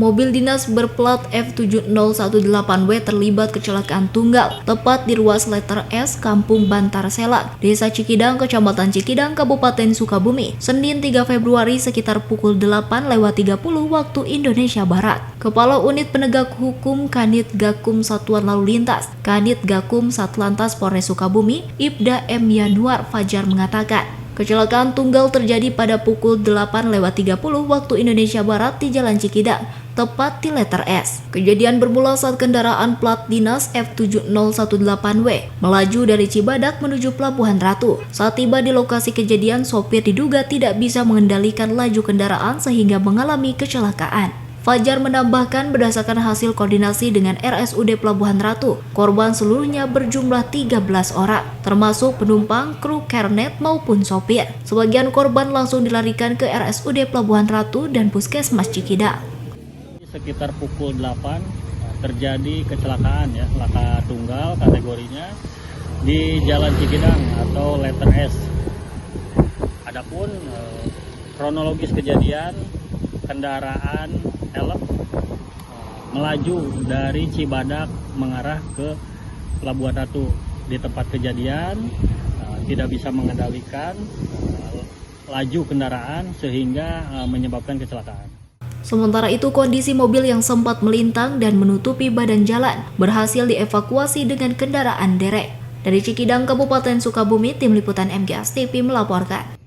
Mobil dinas berplat F7018W terlibat kecelakaan tunggal tepat di ruas letter S Kampung Bantar Selak, Desa Cikidang, Kecamatan Cikidang, Kabupaten Sukabumi, Senin 3 Februari sekitar pukul 8.30 waktu Indonesia Barat. Kepala Unit Penegak Hukum Kanit Gakum Satuan Lalu Lintas, Kanit Gakum Satlantas Polres Sukabumi, Ibda M. Yanuar Fajar mengatakan, kecelakaan tunggal terjadi pada pukul 8.30 waktu Indonesia Barat di Jalan Cikidang, tepat di letter S. Kejadian bermula saat kendaraan plat dinas F7018W melaju dari Cibadak menuju Pelabuhan Ratu. Saat tiba di lokasi kejadian, sopir diduga tidak bisa mengendalikan laju kendaraan sehingga mengalami kecelakaan. Fajar menambahkan berdasarkan hasil koordinasi dengan RSUD Pelabuhan Ratu, korban seluruhnya berjumlah 13 orang, termasuk penumpang, kru kernet maupun sopir. Sebagian korban langsung dilarikan ke RSUD Pelabuhan Ratu dan Puskesmas Cikidang. Sekitar pukul 8 terjadi kecelakaan laka tunggal kategorinya di Jalan Cikidang atau letter S. Adapun kronologis kejadian, kendaraan elf melaju dari Cibadak mengarah ke Pelabuhan Ratu. Di tempat kejadian tidak bisa mengendalikan laju kendaraan sehingga menyebabkan kecelakaan. Sementara itu, kondisi mobil yang sempat melintang dan menutupi badan jalan berhasil dievakuasi dengan kendaraan derek. Dari Cikidang, Kabupaten Sukabumi, Tim Liputan MGS TV melaporkan.